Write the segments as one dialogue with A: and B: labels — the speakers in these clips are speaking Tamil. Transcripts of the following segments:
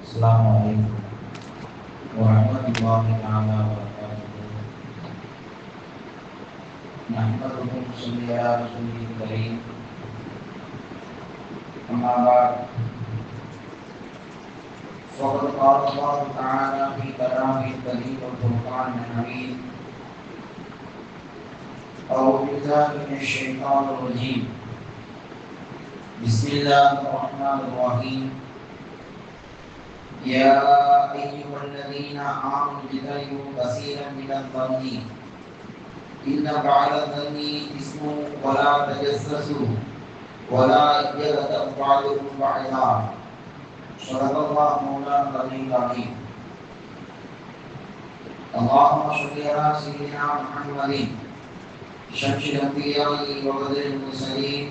A: Assalamualaikum warahmatullahi wabarakatuh. Nahmaduhu salli ala rasulil karim. Amma ba'd. Faqad qala Allah ta'ala fi kalamihil karim wal furqanil hamid. A'udzu billahi minasy syaithanir rajim. Bismillahirrahmanirrahim. يا أيها الذين آمنوا اجتنبوا كثيرا من الظن إن بعض الظن إثم ولا تجسسوا ولا يغتب بعضكم بعضا صدق الله مولانا العلي العظيم. اللهم صل على سيدنا محمد شمس الأنبياء وبدر المرسلين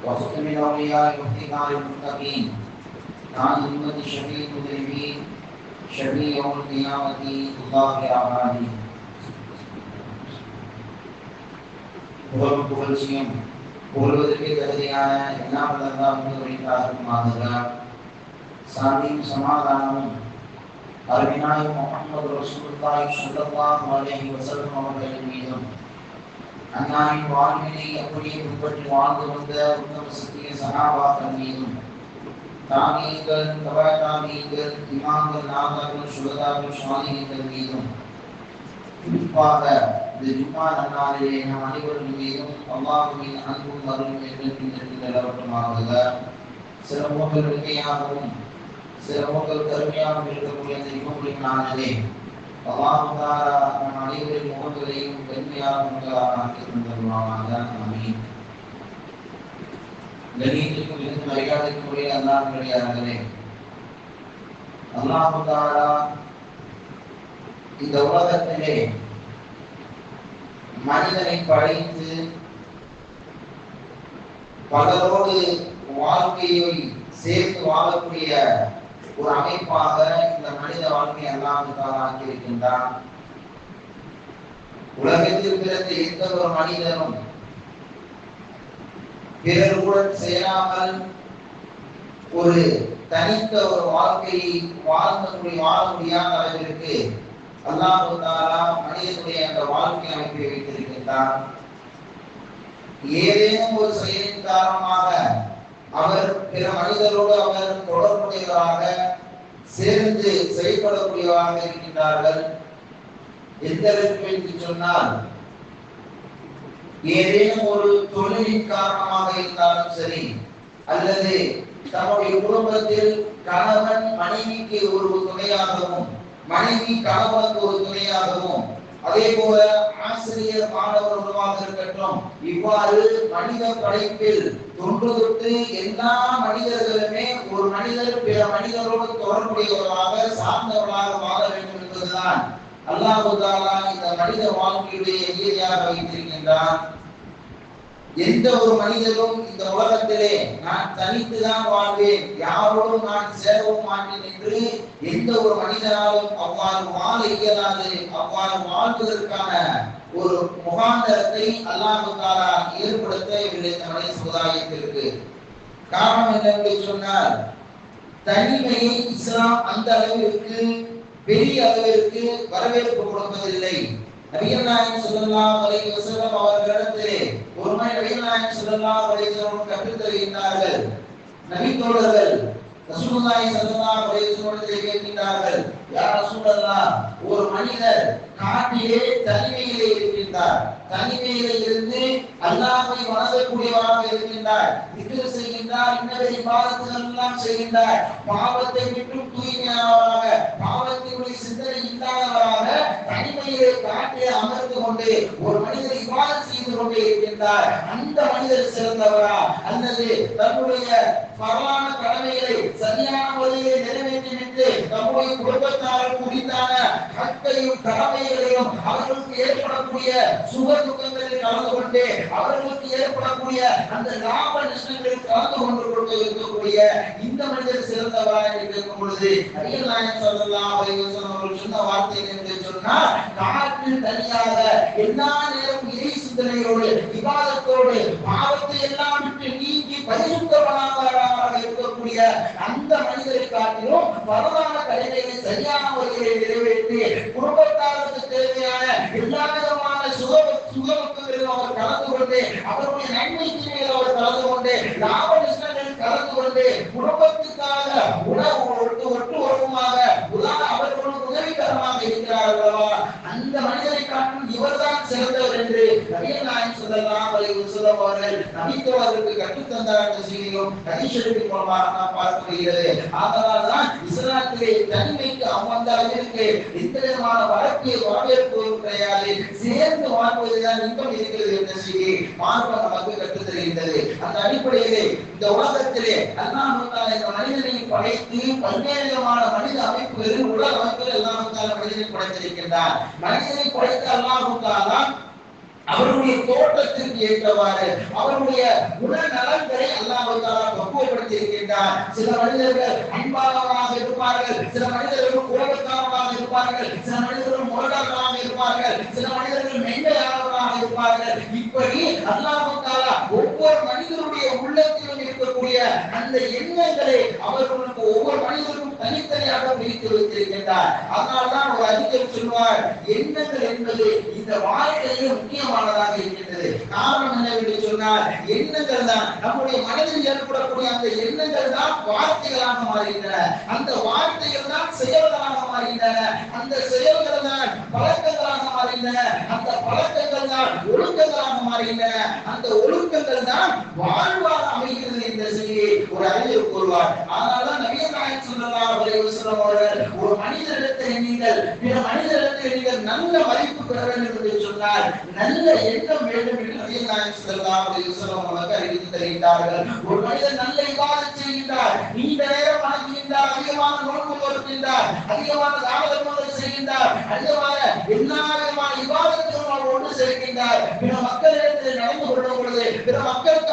A: وختم الأولياء وافتقار المتقين عن أمة شفيع المذنبين شفيع يوم القيامة الله أعاني. புகழ்ச்சியும் புகழ்வதற்கு தகுதியான எல்லாம் உரித்தாருமாகிறார். சாந்தியும் சமாதானமும் அருமையாய் முஹம்மது ரசூலுல்லாஹி ஸல்லல்லாஹு அலைஹி வஸல்லம் அவர்களின் மீதும் அன்னாரின் வாழ்வினை அப்படியே பின்பற்றி வாழ்ந்து வந்த உத்தம சத்திய சஹாபாக்கள் மீதும் தாமீன்கள், தபாதாமீன்கள், இமாம்கள், நாதாக்கள், சுஹதாக்கள், ஷாலிஹீன்கள் மீதும் குறிப்பாக இந்த ஜும்மா நன்னாளிலே நம் அனைவரின் மீதும் அல்லாஹ்வின் அன்பும் அருளும் என்றென்றும் நிலவட்டுமாக. சில மூக்கள் வெண்மையாகவும் சில மூக்கள் கருமையாகவும் இருக்கக்கூடிய அந்த இமாம்களின் நாளிலே அல்லாஹ் தஆலா நம் அனைவரின் முகங்களையும் வெண்மையாகவும் ஆக்கி தந்தருள்வானாக. ஆமீன். கணியத்திற்கும் மிகுந்த மரியாதைக்கும் உரிய அல்லாஹ்வினே, அல்லாஹ் தஆலா இந்த உலகத்திலே மனிதனை படைத்து பலரோடு வாழ்க்கையை சேர்த்து வாழக்கூடிய ஒரு அமைப்பாக இந்த மனித வாழ்க்கையை அல்லாஹ் தஆலா ஆக்கியிருக்கின்றான். உலகத்தில் பிறந்த எந்த ஒரு மனிதனும் பிறருடன் சேராமல் ஒரு தனித்த ஒரு வாழ்க்கையை வாழ முடியாத அளவிற்கு அல்லாஹ் தஆலா மனிதனுடைய அந்த வாழ்க்கை அமைப்பை வைத்திருக்கின்றார். ஏதேனும் ஒரு செயலின் காரணமாக அவர் பிற மனிதரோடு அவர் தொடர்புடையவராக சேர்ந்து செயல்படக்கூடியவராக இருக்கின்றார்கள். எந்த அளவுக்கு என்று சொன்னால், ஏதேனும் ஒரு தொழிலின் காரணமாக இருந்தாலும் சரி, அல்லது தம்முடைய குடும்பத்தில் கணவன் மனைவிக்கு ஒரு துணையாகவும் மனைவி கணவனுக்கு ஒரு துணையாகவும், அதே போல ஆசிரியர் மாணவர் உருவாக இருக்கட்டும், இவ்வாறு மனித படைப்பில் தொன்று தொட்டு எல்லா மனிதர்களுமே ஒரு மனிதர் பிற மனிதரோடு தொடர்புடையவர்களாக சார்ந்தவர்களாக வாழ வேண்டும் என்பதுதான் அல்லாஹ் தஆலா இந்த மனித வாழ்க்கையுடைய இயற்கையாக வைத்திருக்கின்றான். எந்த ஒரு மனிதரும் இந்த உலகத்திலே நான் தனித்துதான் வாழ்வேன், யாரோடும் நான் சேரவும் மாட்டேன் என்று எந்த ஒரு மனிதனாலும் அவ்வாறு வாழ இயலாது. அவ்வாறு வாழ்வதற்கான ஒரு முகாந்தரத்தை அல்லாஹ் தஆலா ஏற்படுத்த இந்த மனித சமுதாயத்திற்கு காரணம் என்னவென்று சொன்னால், தனிமையை இஸ்லாம் அந்த அளவிற்கு பெரிய அளவிற்கு வரவேற்பு கொடுப்பதில்லை. நபிகள் நாயகம் ஸல்லல்லாஹு அலைஹி வஸல்லம் அவர்களிடத்திலே ஒருமுறை நபிகள் நாயகம் ஸல்லல்லாஹு அலைஹி வஸல்லம் கற்றுத் தருகின்றார்கள். நபி தோழர்கள் ரசூலுல்லாஹி ஸல்லல்லாஹு அலைஹி வஸல்லம் கேட்கின்றார்கள், யா ரசூலல்லாஹ், ஒரு மனிதர் காட்டிலே தனிமையிலே இருக்கின்றார், தனிமையிலே இருந்து அல்லாஹ்வை வணங்கக்கூடியவராக இருக்கின்றார், திக்ர் செய்கின்றார், இன்னொரு இபாதத்துகள் எல்லாம் செய்கின்றார், பாவத்தை விட்டு தூய்மையானவராக, பாவத்தினுடைய சிந்தனை இல்லாதவராக தனிமையிலே காட்டிலே அமர்ந்து கொண்டு ஒரு மனிதர் இபாதத் செய்து கொண்டே இருக்கின்றார். அந்த மனிதர் சிறந்தவரா, அல்லது தன்னுடைய பரவான கடமைகளை சரியான முறையிலே நிறைவேற்றிவிட்டு நம்முடைய குடும்பத்தாருக்கு உரித்தான ஹக்கையும் கடமைகளையும் அவர்களுக்கு ஏற்படக்கூடிய சுக துக்கங்களில் கலந்து கொண்டு அவர்களுக்கு ஏற்படக்கூடிய அந்த லாப நஷ்டங்களில் கலந்து கொண்டு இருக்கக்கூடிய இந்த மனிதர் சிறந்தவரா என்று கேட்கும் பொழுது நபிகள் நாயகம் ஸல்லல்லாஹு அலைஹி வஸல்லம் அவர்கள் சொன்ன வார்த்தை என்று சொன்னால், காற்றில் தனியாக எல்லா நேரமும் இறை சிந்தனையோடு இபாதத்தோடு பாவத்தை எல்லாம் விட்டு நீக்கி பரிசுத்தமானவராக இருக்கக்கூடிய அந்த மனிதரை காட்டிலும் பரவான கடமைகளை சரியான முறையில் நிறைவேற்றி குடும்பத்தாருக்கு தேவையான எல்லா விதமான சுகமத்துகளிலும் அவர் கலந்து கொண்டு அவருடைய நன்மை தீமையில் அவர் கலந்து கொண்டு லாப நஷ்டங்களில் கலந்து கொண்டு குடும்பத்துக்காக உணவு ஒட்டு உறவுமாக அவர்களுக்கு உதவிகரமாக இருக்கிறார்களா அந்த மனிதரை காட்டும் இவர்தான் சிறந்தவர் என்று நபிகள் நாயகம் ஸல்லல்லாஹு அலைஹி வஸல்லம் அவர்கள் நபித்தோர்களுக்கு கற்றுத்தந்தார் என்ற செய்தியும் ஹதீஸின் மூலமாக நாம் பார்க்க முடிகிறது. ஆதலால்தான் இஸ்லாத்திலே தனிமைக்கு அந்த அளவிற்கு எந்த விதமான வரவேற்பு கிடையாது. சேர்ந்து வாழ்வதுதான் இன்பம் இருக்கிறது என்ற செய்தி மார்க்கம் நமக்கு கற்றுத் தருகின்றது. அந்த அடிப்படையிலே இந்த உலகத்திலே அல்லாஹ் தஆலா இந்த மனிதனை படைத்து பல்வேறு விதமான மனித அமைப்புகளில் உலக அமைப்புகள் அல்லாஹ் தஆலா மனிதனை படைத்திருக்கின்றார். மனிதனை படைத்த அல்லாஹ் தஆலா அவருடைய தோற்றத்திற்கு ஏற்றவாறு அவருடைய குணநலன்களை அல்லாஹ் தஆலா பக்குவப்படுத்தி இருக்கின்றார். சில மனிதர்கள் அன்பானவராக இருப்பார்கள், சில மனிதர்கள் கோபக்காரராக இருப்பார்கள், சில மனிதர்கள் முரடர்களாக இருப்பார்கள், சில மனிதர்கள் மென்மையானவராக இருப்பார்கள். இப்படி அல்லாஹ் தஆலா ஒவ்வொரு மனிதனுடைய உள்ளத்திலும் இருக்கக்கூடிய அந்த எண்ணங்களை அவர்களுக்கு ஒவ்வொரு மனிதருக்கும் தனித்தனியாக பிரித்து வைத்திருக்கின்றார். அதனால்தான் ஒரு அறிஞர் சொல்வார், எண்ணங்கள் என்பது இந்த வாழ்க்கையில் முக்கியமானதாக இருக்கின்றது. காரணம் என்னவென்று சொன்னால் எண்ணங்கள் தான் நம்முடைய மனதில் ஏற்படக்கூடிய அந்த எண்ணங்கள் தான் வார்த்தைகளாக மாறுகின்றன, அந்த வார்த்தைகள் தான் செயல்களாக மாறுகின்றன, அந்த செயல்கள் தான் பழக்கங்களாக மாறுகின்றன, அந்த பழக்கங்கள் தான் ஒழுக்கங்களாக மாறுகின்றன, அந்த ஒழுக்கங்கள் தான் வாழ்வாக அமைகிறது என்ற செய்தியை ஒரு அறிஞர் கூறுவார். அதனால்தான் நபிகள் நாயகம் ஸல்லல்லாஹு அலைஹி வஸல்லம் அவர்கள் ஒரு மனிதரிடத்தில் நீங்கள் பிற மனிதரிடத்தில் நீங்கள் நல்ல மதிப்பு பெற வேண்டும் என்று சொன்னால் நல்ல எண்ணம் வேண்டும் என்று நபிகள் நாயகம் ஸல்லல்லாஹு அலைஹி வஸல்லம் அவர்கள் அறிவித்து தருகின்றார்கள். ஒரு மனிதன் நல்ல இபாதத் செய்கின்றார், நீண்ட நேரம் வணங்குகின்றார், அதிகமான நோன்பு நோக்கின்றார், அதிகமான தான தர்மங்கள் செய்கின்றார், அதிகமான எல்லா விதமான இபாதத்துகளும் அவர் ஒன்று சேர்க்கின்றார். பிற மக்களிடத்தில் நடந்து கொள்ளும் பொழுது பிற மக்களுக்கு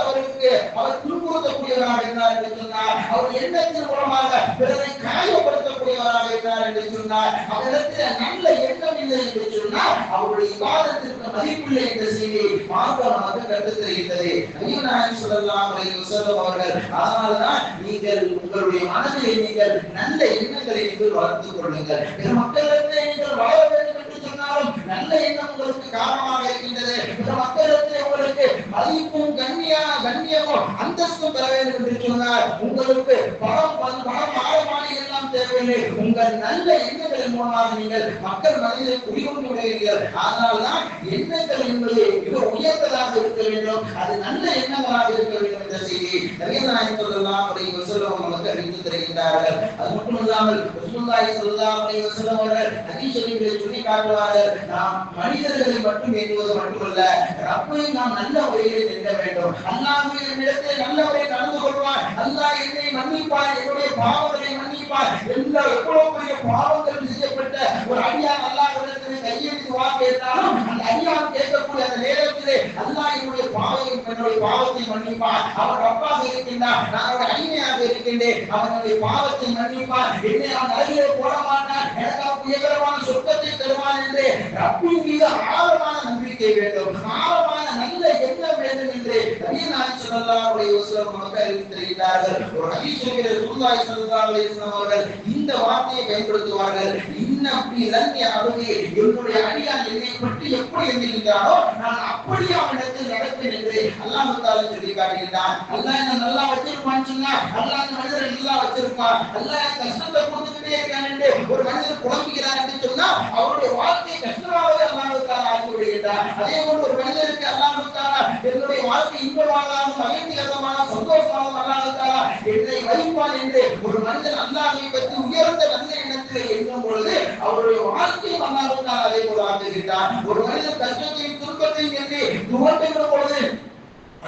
A: அவர் துன்புறுத்தக்கூடியவராக இருந்தார் என்று சொன்னார், அவர் எண்ணத்தின் மூலமாக பிறரை காயப்படுத்தக்கூடியவராக இருந்தார் என்று சொன்னார், அவரிடத்தில் நல்ல எண்ணம் இல்லை என்று சொன்னால் அவருடைய இபாதத்திற்கு மதிப்பில்லை என்ற செய்தியை மார்க்கம் நமக்கு கற்றுத் தருகின்றது. நபிகள் நாயகம் ஸல்லல்லாஹு அலைஹி வஸல்லம் அவர்கள் அதனால்தான் நீங்கள் உங்களுடைய மனதிலே நீங்கள் நல்ல எண்ணங்களை நீங்கள் வளர்த்துக் கொள்ளுங்கள். பிற மக்களிடத்தில் நீங்கள் வளர வேண்டும் என்று சொன்னாலும் நல்ல எண்ணம் உங்களுக்கு காரணமாக இருக்கின்றது. பிற மக்களிடத்தில் உங்களுக்கு மதிப்பும் கண்ணியமும் அந்தஸ்தும் பெற வேண்டும் என்று சொன்னால் உங்களுக்கு பணம் மாறமாடி எல்லாம் தேவையில்லை. உங்கள் நல்ல எண்ணங்களின் மூலமாக நீங்கள் மக்கள் மனதில் குடிகொண்டு விடுவீர்கள். அதனால்தான் எண்ணங்கள் என்பது மிக உயர்ந்ததாக இருக்க வேண்டும், அது நல்ல எண்ணங்களாக இருக்க வேண்டும் என்ற செய்தியை நபிகள் நாயகம் ஸல்லல்லாஹு அலைஹி வஸல்லம் நமக்கு அறிவித்து தருகின்றார்கள். அது மட்டுமல்லாமல் ரசூலுல்லாஹி ஸல்லல்லாஹு அலைஹி வஸல்லம் அவர்கள் ஹதீஸ் ஷரீஃபிலே சொல்லி காட்டுவார்கள், நாம் மனிதர்களை மட்டும் எண்ணுவது மட்டுமல்ல, ரப்பை நாம் நல்ல முறையில் எண்ண வேண்டும். அல்லாஹ்வே என்னிடத்தில் நல்ல முறையில் நடந்து கொள்வார், அல்லாஹ் என்னை மன்னிப்பார், என்னுடைய பாவங்களை மன்னிப்பார். எவ்வளவு பெரிய பாவங்கள் செய்யப்பட்ட ஒரு அடியான் அல்லாஹ்விடத்தில் கையெழுத்து வாங்க இருந்தாலும் அந்த அடியான் கேட்கக்கூடிய அந்த நேரத்திலே அல்லாஹ் என்னுடைய பாவத்தை மன்னிப்பார். அவர் ரப்பாக இருக்கின்றார், நான் ஒரு அடிமையாக இருக்கின்றேன், அவனுடைய பாவத்தை மன்னிப்பார், என்னை அவன் அருகிலே போட மாட்டான், எனக்கு அவன் உயர்வான சொர்க்கத்தை தருவான் என்று ரப்பின் மீது ஆழமான நம்பிக்கை வேண்டும், ஆழமான நல்ல எண்ணம் வேண்டும் என்று நபிகள் நாயகம் ஸல்லல்லாஹு அலைஹி வஸல்லம் நமக்கு அறிவித்திருக்கிறார்கள். ஒரு ஹதீஸில் ரசூலுல்லாஹி ஸல்லல்லாஹு அலைஹி வஸல்லம் அவர்கள் இந்த வார்த்தையை பயன்படுத்துவார்கள், இன்னப்பி லன்னி அருகே என்னுடைய அடியான் என்னை பற்றி எப்படி எண்ணுகின்றானோ நான் அப்படியே அவனிடத்தில் நடப்பேன் என்று அல்லாஹ் தஆலா சொல்லி காட்டுகின்றான். அல்லாஹ் என்ன நல்லா வச்சிருப்பான்னு சொன்னா அல்லாஹ் அந்த மனிதரை நல்லா வச்சிருப்பான். அல்லாஹ் கஷ்டத்தை கொடுத்துக்கிட்டே இருக்கான் என்று ஒரு மனிதர் புலம்புகிறார் என்று சொன்னா அவருடைய வாழ்க்கை கஷ்டமாகவே அல்லாஹ் தஆலா ஆக்கி விடுகின்றார். அதே போன்று ஒரு மனிதருக்கு அல்லாஹ் தஆலா என்னுடைய வாழ்க்கை இன்பமாகவும் மகிழ்ச்சிகரமான சந்தோஷமாகவும் அல்லாஹ் தஆலா என்னை வைப்பான் என்று ஒரு மனிதன் அல்லாஹ்வை பற்றி உயர்ந்த நல்ல எண்ணத்தில் எண்ணும் பொழுது அவருடைய வாழ்க்கையை அல்லாஹ் தஆலா அதே போல ஆக்குகின்றார். ஒரு மனிதன் கஷ்டத்தையும் துன்பத்தையும் எண்ணி துவண்டுகிற பொழுது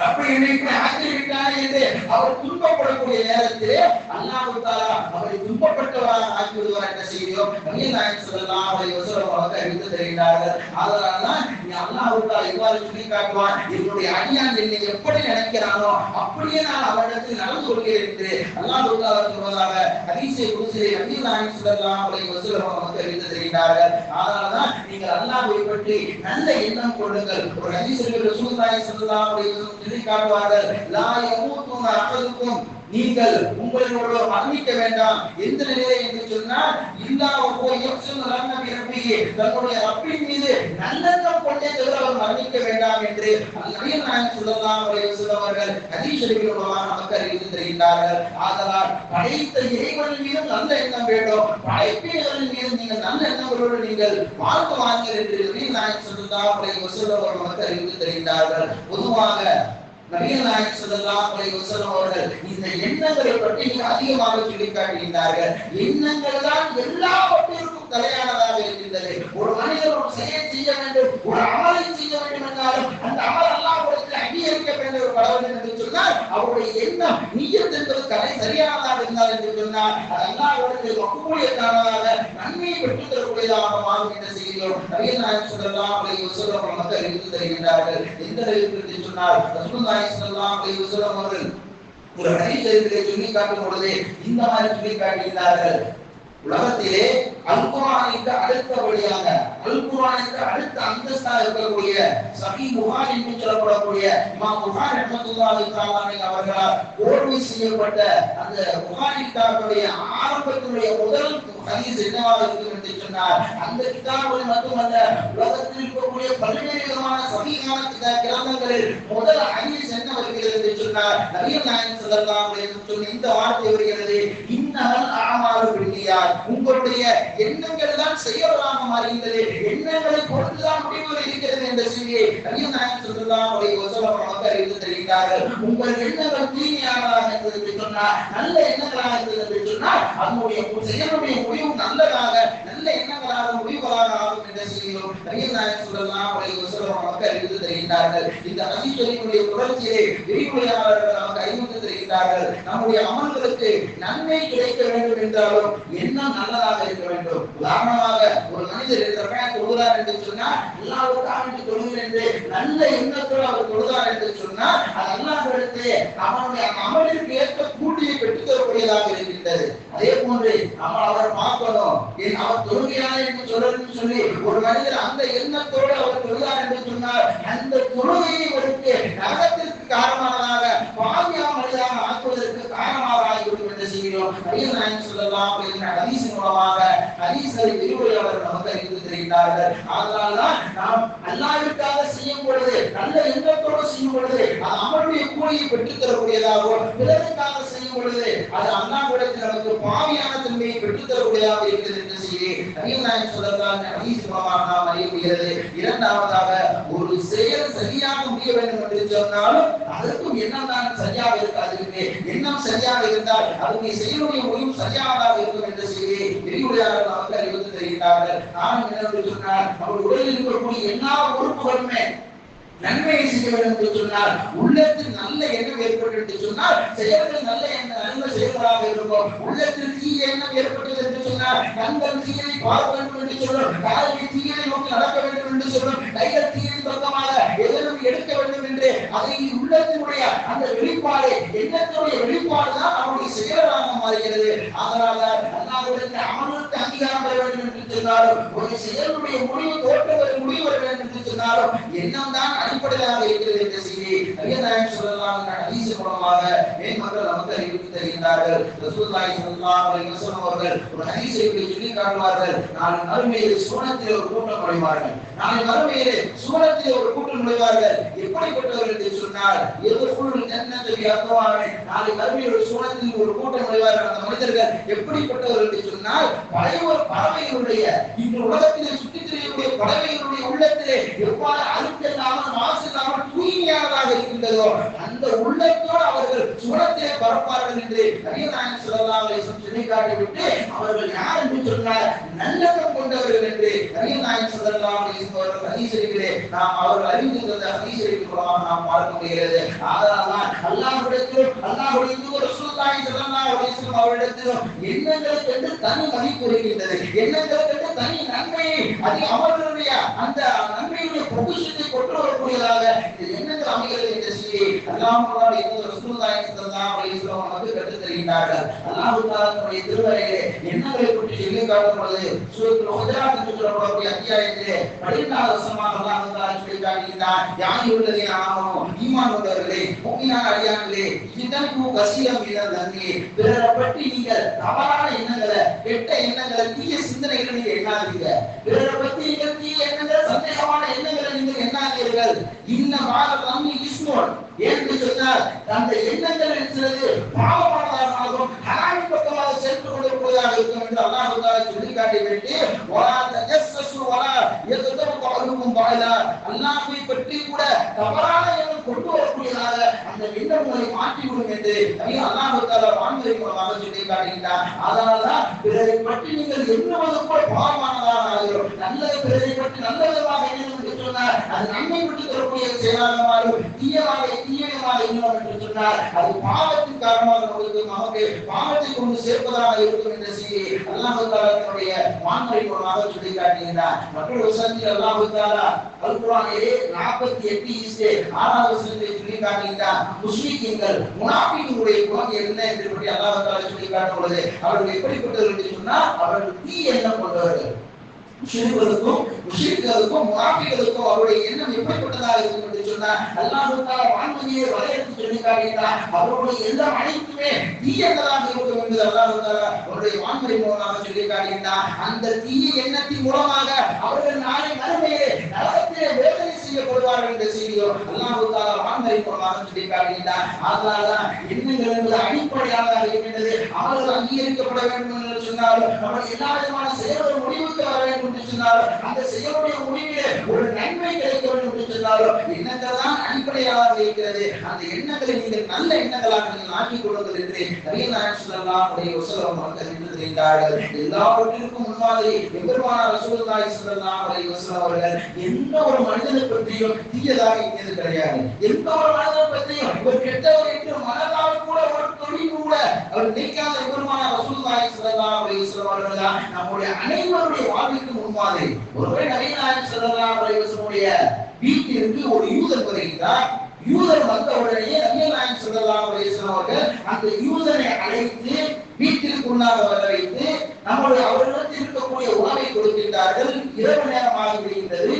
A: அப்படி என்னைக்கு ஆக்கிவிட்டார் என்று அவர் துன்பப்படக்கூடிய நேரத்திலே அல்லாஹ் தஆலா அவரை துன்பப்பட்டவராக ஆக்கி விடுவார் என்ற செய்தியும் நபிகள் நாயகம் ஸல்லல்லாஹு அலைஹி வஸல்லம் அவர்கள் அறிவித்து தருகிறார்கள். அதனால்தான் அல்லாஹ் தஆலா இவ்வாறு சொல்லி காட்டுவான், என்னுடைய அடியான் என்னை எப்படி நினைக்கிறானோ அப்படியே நான் அவரிடத்தில் நடந்து கொள்கிறேன் என்று அல்லாஹ் தஆலா சொல்வதாக ஹதீஸை குத்ஸிலே நபிகள் நாயகம் ஸல்லல்லாஹு அலைஹி வஸல்லம் அவர்கள் அறிவித்து தருகிறார்கள். அதனால்தான் நீங்கள் அல்லாஹ்வை பற்றி நல்ல எண்ணம் கொள்ளுங்கள். ஒரு ஹதீஸில் ரசூலுல்லாஹி ஸல்லல்லாஹு அலைஹி வஸல்லம் சொல்லி காட்டுவார்கள், லா யமூத்துன அஹதுக்கும், நீங்கள் உங்களோட மரணிக்க வேண்டாம். எந்த நிலையை என்று சொன்னால், தன்னுடைய ரப்பின் மீது நல்லெண்ணம் கொண்டே தவிர அவர் மரணிக்க வேண்டாம் என்று நபிகள் நாயகம் ஸல்லல்லாஹு அலைஹி வஸல்லம் அவர்கள் ஹதீஸ் ஷரீஃபில் நமக்கு அறிவித்து தருகின்றார்கள். ஆதலால் படைத்த இறைவனின் மீது நல்ல எண்ணம் வேண்டும், படைப்பினர்களின் மீது நீங்கள் நல்ல எண்ணங்களோடு நீங்கள் வாழ்ந்து வாருங்கள் என்று நபிகள் நாயகம் ஸல்லல்லாஹு அலைஹி வஸல்லம் அவர்கள் நமக்கு அறிவித்து தருகின்றார்கள். பொதுவாக நபிகள் நாயகம் ஸல்லல்லாஹு அலைஹி வஸல்லம் அவர்கள் இந்த எண்ணங்களை பற்றி அதிகமாக சொல்லிக் காட்டுகின்றார்கள். எண்ணங்கள் தான் எல்லாவற்றிற்கும் தலையானதாக இருக்கின்றது. ஒரு மனிதர் ஒரு செயலை செய்ய வேண்டும், ஒரு அமலை செய்ய வேண்டும் என்றாலும் அந்த அமல் அல்லாஹ்விடத்தில் அங்கீகரிக்கப்பட வேண்டும் என்று சொன்னால் அவருடைய எண்ணம் நிய்யத் என்பது சரியானதாக இருந்தால் என்று சொன்னால் அது அல்லாஹ்விடத்தில் மக்பூலியத்தானதாக நன்மையை பெற்றுத் தரக்கூடியதாக மாறும் என்ற செய்தியோடு நபிகள் நாயகம் ஸல்லல்லாஹு அலைஹி வஸல்லம் நமக்கு அறிவித்து தருகின்றார்கள். எந்த அளவிற்கு என்று சொன்னால் ரசூலுல்லாஹி ஸல்லல்லாஹு அலைஹி வஸல்லம் அவர்கள் ஒரு ஹதீஸிலே சொல்லி காட்டும் பொழுது இந்த மாதிரி சொல்லி காட்டுகிறார்கள். உலகத்திலே அல் குர்ஆனுக்கு அடுத்தபடியாக அல் குர்ஆனுக்கு அடுத்த அந்தஸ்தாக இருக்கக்கூடிய சஹீஹ் புகாரி என்று சொல்லப்படக்கூடிய இமாம் புகாரி ரஹ்மத்துல்லாஹி தஆலா அவர்களால் கோர்வை செய்யப்பட்ட அந்த புகாரி கிதாபுடைய ஆரம்பத்தினுடைய முதல் ஹதீஸ் என்னவாக இருக்கும் என்று சொன்னால், அந்த கிதாபில் மட்டுமல்ல உலகத்தில் இருக்கக்கூடிய பல்வேறு விதமான சஹீஹான கிரந்தங்களில் முதல் ஹதீஸ் என்ன வருகிறது என்று சொன்னால், நபிகள் நாயகம் ஸல்லல்லாஹு அலைஹி வஸல்லம் இந்த வார்த்தை வருகிறது, இன்னமல் அஅமாலு பின்னியாத், உங்களுடைய எண்ணங்கள் தான் செயலாக மாறுகின்றது, எண்ணங்களை பொறுத்துதான் முடிவுகள் இருக்கிறது என்ற செய்தியை நபிகள் நாயகம் ஸல்லல்லாஹு அலைஹி வஸல்லம் நமக்கு அறிவித்து தருகிறார்கள். உங்கள் எண்ணங்கள் தூய்மையானதாக இருந்தது என்று சொன்னால், நல்ல எண்ணங்களாக இருந்தது என்று சொன்னால் அதனுடைய செயலுடைய முடிவு நல்லதாக நல்ல எண்ணங்களாக முடிவுகளாக ஆகும் என்ற செய்தியும் நபிகள் நாயகம் ஸல்லல்லாஹு அலைஹி வஸல்லம் நமக்கு அறிவித்து தருகிறார்கள். இந்த ஹதீஸ் ஷரீஃபுடைய தொடர்ச்சியை விரிவுரையாளர்கள் நமக்கு அறிவித்து தருகிறார்கள். நம்முடைய அமல்களுக்கு நன்மை கிடைக்க வேண்டும் என்றாலும் எண்ணம் நல்லதாக இருக்க வேண்டும். உதாரணமாக ஒரு மனிதர் தொழுகிறார் என்று சொன்னால் அல்லாஹ்வுக்காக தொழுகிறேன் என்று நல்ல எண்ணத்தோடு அவர் தொழுகிறார் என்று சொன்னால் அது அல்லாஹ்விடத்திலே அவனுடைய அமலிற்கு ஏற்ற கூலியை பெற்றுத் தரக்கூடியதாக இருக்கின்றது. அதே போன்று நம்ம அவர் பார்க்கணும், அவர் தொழுகிறார் என்று சொல்லி ஒரு மனிதர் அந்த எண்ணத்தோடு அவர் தொழுகிறார் என்று சொன்னால் அந்த தொழுகையை அவருக்கு நரகத்திற்கு காரணமானதாக பாவியான மனிதனாக ஆக்குவதற்கு காரணமாக ஆகிவிடும் என்று செய்கிறோம். நபிகள் நாயகம் ஸல்லல்லாஹு அலைஹி வஸல்லம் ஹதீஸின் மூலமாக ஹதீஸை விரிவுரையாளர்கள் நமக்கு அறிவித்து தருகிறார்கள். அதனால்தான் நாம் அல்லாஹ்விற்காக செய்யும் பொழுது நல்ல எண்ணத்தோடு செய்யும் பொழுது அது அமலுடைய கூலியை பெற்றுத் தரக்கூடியதாகவும், பிறருக்காக செய்யும் பொழுது அது அல்லாஹ்விடத்தில் நமக்கு பாவியான தன்மையை பெற்றுத் தரக்கூடியதாக இருக்கிறது என்று செய்தி நபிகள் நாயகம் ஸல்லல்லாஹு அலைஹி வஸல்லம் ஹதீஸ் மூலமாக நாம் அறிய முடிகிறது. இரண்டாவதாக ஒரு செயல் சரியாக முடிய வேண்டும் என்று சொன்னாலும் அதற்கும் எண்ணம் தான் சரியாக இருக்காது. எண்ணம் சரியாக இருந்தால் அதுக்கு செயலுடைய முடிவு சரியானதாக இருக்கும் என்ற செய்தியை விரிவுரையாளர்கள் நமக்கு அறிவித்து தருகிறார்கள். நான் என்ன சொன்னால், அவர் உடலில் இருக்கக்கூடிய எல்லா உறுப்புகளுமே நன்மையை செய்ய வேண்டும் என்று சொன்னால், உள்ளத்தில் நல்ல எண்ணம் ஏற்பட்டு என்று சொன்னால் செயல்கள் நல்ல செயல்களாக இருக்கும். உள்ளத்தில் தீய எண்ணம் ஏற்பட்டது என்று சொன்னால் கண்கள் தீயை பார்க்க வேண்டும் என்று சொல்லும், கால்கள் தீயை நோக்கி நடக்க வேண்டும் என்று சொல்லும், கைகள் தீயின் பக்கமாக எதிலும் எடுக்க வேண்டும் என்று அதை உள்ளத்தினுடைய அந்த வெளிப்பாடு எண்ணத்தினுடைய வெளிப்பாடு தான் அவருடைய செயலாக மாறுகிறது. அதனால அல்லாஹ்விடத்தில் அமலுக்கு அங்கீகாரம் பெற வேண்டும் என்று சொன்னாலும், ஒரு செயலுடைய முடிவு தோற்றம் முடிவு வர வேண்டும் என்று சொன்னாலும் எண்ணம் தான் அடிப்படையாக இருக்கிறது என்ற செய்தியை நபிகள் நாயகம் ஸல்லல்லாஹு அலைஹி வஸல்லம் ஹதீஸ் மூலமாக மேன்மக்கள் நமக்கு அறிவித்து தருகின்றார்கள். ரசூலுல்லாஹி ஸல்லல்லாஹு அலைஹி வஸல்லம் அவர்கள் ஒரு ஹதீஸை சொல்லி காட்டுவார்கள், நாளை மறுமையிலே சுவனத்திலே ஒரு கூட்டம் நுழைவார்கள். நாளை மறுமையிலே சுவனத்திலே ஒரு கூட்டம் நுழைவார்கள். எப்படிப்பட்டவர்கள் என்று சொன்னால், எதுக்குள் ஜன்னத்து பிஅத்வானி, நாளை மறுமையிலே சுவனத்தில் ஒரு கூட்டம் நுழைவார்கள். அந்த மனிதர்கள் எப்படிப்பட்டவர்கள் என்று சொன்னால், பறவைகளுடைய இந்த உலகத்திலே சுற்றித் திரியக்கூடிய பறவைகளுடைய உள்ளத்திலே எவ்வாறு அழுத்தல்லாமல் மாசில்லாமல் தூய்மையானதாக இருக்கின்றதோ அந்த உள்ளத்தோடு அவர்கள் சுவனத்திலே பறப்பார்கள் என்று நபிகள் நாயகம் ஸல்லல்லாஹு அலைஹி வஸல்லம் சொல்லி காட்டிவிட்டு அவர்கள் யார் என்று சொன்னால் நல்லெண்ணம் கொண்டவர்கள் என்று நபிகள் நாயகம் ஸல்லல்லாஹு அலைஹி வஸல்லம் ஹதீஸிலே நாம் அவர்கள் அறிவித்து தந்த ஹதீஸின் மூலமாக நாம் பார்க்க முடிகிறது. அதனால்தான் அல்லாஹ்விடத்திலும் அல்லாஹ்வுடைய தூதர் ரசூலுல்லாஹி ஸல்லல்லாஹு அலைஹி வஸல்லம் அவர்களிடத்திலும் எண்ணங்களுக்கு என்று தனி மதிப்பு இருக்கின்றது. எண்ணங்களுக்கு தனி நன்மையை அதிக அமல்களுடைய அந்த நன்மையுடைய பொக்கிஷத்தை கொண்டு வரக்கூடியதாக இந்த எண்ணங்கள் அமைகிறது என்ற செய்தியை அல்லாஹ்வுடைய ரசூலுல்லாஹி ஸல்லல்லாஹு அலைஹி வஸல்லம் நமக்கு கற்றுத் தருகின்றார்கள். அல்லாஹ் தஆலாவுடைய திருமறையிலே எண்ணங்களை பற்றி சொல்லி காட்டும் பொழுது சூரத்துல் ஹுஜராத் என்று சொல்லக்கூடிய அத்தியாயத்திலே 14வது வசனமாக அல்லாஹ் தஆலா சொல்லி காட்டுகின்றார். யா அய்யுஹல்லதீன ஆமனூ ஈமான் கொண்டவர்களே முஃமினான அடியார்களே ஜிதன்கு கஸீரம் மினல் தன்னி பிறரை பற்றி நீங்கள் தவறான எண்ணங்களை கெட்ட எண்ணங்களை தீய சிந்தனைகளை நீங்க எண்ணாதீங்க. பிறரை பற்றி நீங்கள் தீய எண்ணங்கள் சந்தேகமான எண்ணங்களை நீங்கள் எண்ணாதீர்கள். இன்ன மாலமி இஸ்மோன் என்று சொன்னால் அந்த எண்ணங்கள் இருக்கிறது பாவமானதாகவும் ஹராமின் பக்கமாக சென்று கொண்டிருப்பதாக இருக்கும் என்று அல்லாஹ் தஆலா சொல்லி காட்டிவிட்டு வலா தஜஸ்ஸு வலா யததரு கஅலுக்கும் பாலா அல்லாஹ்வை பற்றி கூட தவறான எண்ணம் கொண்டு வரக்கூடியதாக அந்த எண்ணங்களை மாற்றிவிடும் என்று அல்லாஹ் தஆலா வான்வழி மூலமாக சொல்லி காட்டுகின்றார். அதனால்தான் பிறரை பற்றி நீங்கள் எண்ணுவது கூட பாவமானதாக ஆகிறோம். நல்லது பிறரை பற்றி நல்ல விதமாக எண்ணணும் என்று சொன்னால் அது நன்மை விட்டு தரக்கூடிய செயலாக மாறும். தீயமாக எண்ணணும் என்று சொன்னால் அது பாவத்தின் காரணமாக நமக்கு பாவத்தை கொண்டு சேர்ப்பதாக இருக்கும் என்ற செய்தியை அல்லாஹ் தஆலா தன்னுடைய வான்வழி மூலமாக சொல்லி காட்டுகின்றார். மற்றொரு வசனத்தில் அல்லாஹ் தஆலா அல் குர்ஆனிலே 48:6 வசனத்தில் சொல்லி காட்டுகின்றார். முஸ்லிம்கள் முனாஃபிக்குடைய குணம் என்ன என்று பற்றி அல்லாஹ் தஆலா சொல்லி காட்டும் பொழுது அவர்கள் எப்படிப்பட்டவர்கள் என்று சொன்னால் அவர்கள் தீய எண்ணம் கொண்டவர்கள். முஸ்லிம்களுக்கும் முனாஃபிக்குகளுக்கும் அவருடைய எண்ணம் எப்படிப்பட்டதாக இருக்கும் என்று சொன்னால் அல்லாஹ் தஆலா வான்வழியை வரையறுத்து சொல்லி காட்டுகின்றார். அவருடைய எண்ணம் அனைத்துமே தீயதாக இருக்கும் என்று அல்லாஹ் தஆலா அவருடைய வான்வழி மூலமாக சொல்லி காட்டுகின்றார். அந்த தீய எண்ணத்தின் மூலமாக அவர்கள் நாளை மறுமையிலே நரகத்திலே வேதனை செய்யப்படுவார்கள் என்ற செய்தியோ அல்லாஹ் தஆலா வான்வழி மூலமாக சொல்லி காட்டுகின்றார். அதனால்தான் எண்ணங்கள் என்பது அடிப்படையாக இருக்கின்றது. அவர்கள் அங்கீகரிக்கப்பட வேண்டும் என்று சொன்னாலும் அவர்கள் எல்லா விதமான செயல்கள் முடிவுக்கு வர வேண்டும் என்று சொன்னாலும் அந்த செயலுடைய முடிவிலே ஒரு நன்மை கிடைக்க வேண்டும் என்று சொன்னாலும் எண்ணங்கள் தான் அடிப்படையாக இருக்கிறது. அந்த எண்ணங்களை நீங்கள் நல்ல எண்ணங்களாக நீங்கள் ஆக்கிக் கொள்ளுங்கள் என்று நபிகள் நாயகம் ஸல்லல்லாஹு அலைஹி வஸல்லம் அவர்கள் சொல்லியிருக்கிறார்கள். எல்லாவற்றிற்கும் முன்மாதிரி எம்பெருமானார் ரசூலுல்லாஹி ஸல்லல்லாஹு அலைஹி வஸல்லம் அவர்கள் எந்த ஒரு மனிதனை பற்றியும் தீயதாக எண்ணியது கிடையாது. எந்த ஒரு மனிதனை பற்றியும் ஒரு கெட்டவர் என்று மனதால் கூட ஒரு துளி கூட அவர் நினைக்காத எம்பெருமானார் ரசூலுல்லாஹி ஸல்லல்லாஹு அலைஹி வஸல்லம் அவர்கள் தான் நம்முடைய அனைவருடைய வாழ்விற்கு முன்மாதிரி. ஒருவேளை நபிகள் நாயகம் ஸல்லல்லாஹு அலைஹி வஸல்லம் வீட்டிற்கு ஒரு யூதர் வருகிறார். யூதர் வந்த உடனே நபிகள் நாயகம் ஸல்லல்லாஹு அலைஹி வஸல்லம் அவர்கள் அந்த யூதரை அழைத்து வீட்டிற்குள்ளாக வர வைத்து நம்முடைய அவர்களுக்கு இருக்கக்கூடிய உணவை கொடுக்கின்றார்கள். இரவு நேரம் ஆகிவிடுகின்றது.